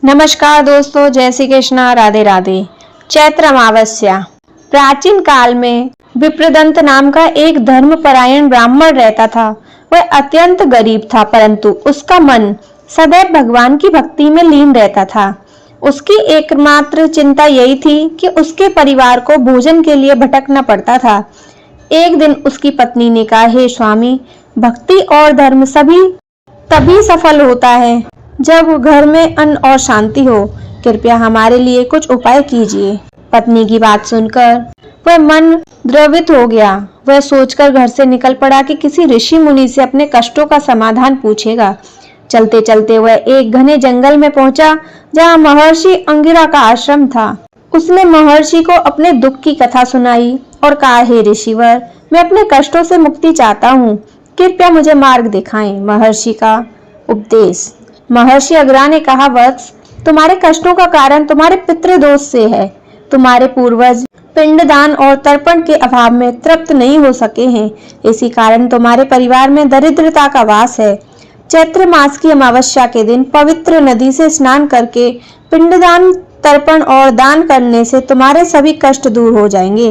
नमस्कार दोस्तों, जय श्री कृष्णा, राधे राधे। चैत्र अमावस्या। प्राचीन काल में विप्रदंत नाम का एक धर्मपरायण ब्राह्मण रहता था। वह अत्यंत गरीब था, परंतु उसका मन सदैव भगवान की भक्ति में लीन रहता था। उसकी एकमात्र चिंता यही थी कि उसके परिवार को भोजन के लिए भटकना पड़ता था। एक दिन उसकी पत्नी ने कहा, हे स्वामी, भक्ति और धर्म सभी तभी सफल होता है जब घर में अन्न और शांति हो। कृपया हमारे लिए कुछ उपाय कीजिए। पत्नी की बात सुनकर वह मन द्रवित हो गया। वह सोचकर घर से निकल पड़ा कि किसी ऋषि मुनि से अपने कष्टों का समाधान पूछेगा। चलते चलते वह एक घने जंगल में पहुंचा, जहां महर्षि अंगिरा का आश्रम था। उसने महर्षि को अपने दुख की कथा सुनाई और कहा, हे ऋषिवर, मैं अपने कष्टों से मुक्ति चाहता हूँ, कृपया मुझे मार्ग दिखाएं। महर्षि का उपदेश। महर्षि अंगिरा ने कहा, वत्स, तुम्हारे कष्टों का कारण तुम्हारे पितृदोष से है। तुम्हारे पूर्वज पिंडदान और तर्पण के अभाव में तृप्त नहीं हो सके हैं, इसी कारण तुम्हारे परिवार में दरिद्रता का वास है। चैत्र मास की अमावस्या के दिन पवित्र नदी से स्नान करके पिंडदान, तर्पण और दान करने से तुम्हारे सभी कष्ट दूर हो जाएंगे।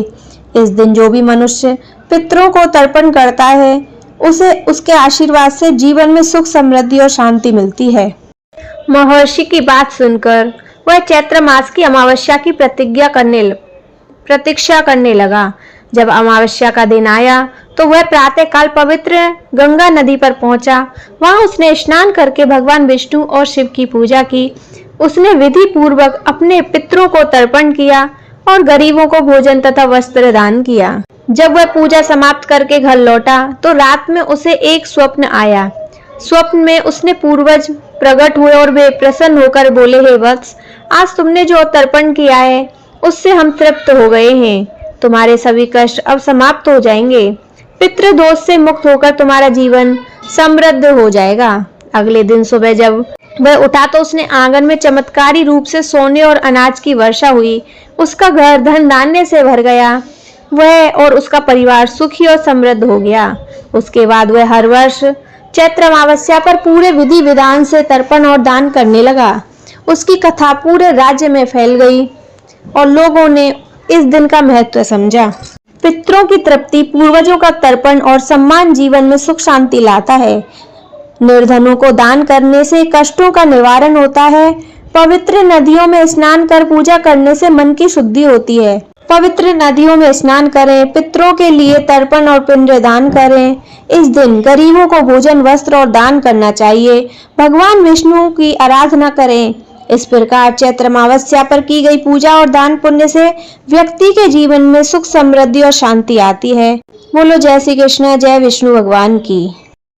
इस दिन जो भी मनुष्य पितरों को तर्पण करता है, उसे उसके आशीर्वाद से जीवन में सुख, समृद्धि और शांति मिलती है। महर्षि की बात सुनकर वह चैत्र मास की अमावस्या की प्रतीक्षा करने लगा। जब अमावस्या का दिन आया तो वह प्रातःकाल पवित्र गंगा नदी पर पहुंचा। वहां उसने स्नान करके भगवान विष्णु और शिव की पूजा की। उसने विधि पूर्वक अपने पितरों को तर्पण किया और गरीबों को भोजन तथा वस्त्र दान किया। जब वह पूजा समाप्त करके घर लौटा तो रात में उसे एक स्वप्न आया। स्वप्न में उसने पूर्वज प्रकट हुए और वे प्रसन्न होकर बोले, हे वत्स, आज तुमने जो तर्पण किया है उससे हम तृप्त हो गए हैं। तुम्हारे सभी कष्ट अब समाप्त हो जाएंगे। पितृदोष से मुक्त होकर तुम्हारा जीवन समृद्ध हो जाएगा। अगले दिन सुबह जब वह उठा तो उसने आंगन में चमत्कारी रूप से सोने और अनाज की वर्षा हुई। उसका घर धन धान्य से भर गया। वह और उसका परिवार सुखी और समृद्ध हो गया। उसके बाद वह हर वर्ष चैत्र अमावस्या पर पूरे विधि विधान से तर्पण और दान करने लगा। उसकी कथा पूरे राज्य में फैल गई और लोगों ने इस दिन का महत्व समझा। पितरों की तृप्ति, पूर्वजों का तर्पण और सम्मान जीवन में सुख शांति लाता है। निर्धनों को दान करने से कष्टों का निवारण होता है। पवित्र नदियों में स्नान कर पूजा करने से मन की शुद्धि होती है। पवित्र नदियों में स्नान करें, पितरों के लिए तर्पण और पिंड दान करें। इस दिन गरीबों को भोजन, वस्त्र और दान करना चाहिए। भगवान विष्णु की आराधना करें। इस प्रकार चैत्र अमावस्या पर की गई पूजा और दान पुण्य से व्यक्ति के जीवन में सुख, समृद्धि और शांति आती है। बोलो जय श्री कृष्ण, जय विष्णु भगवान की।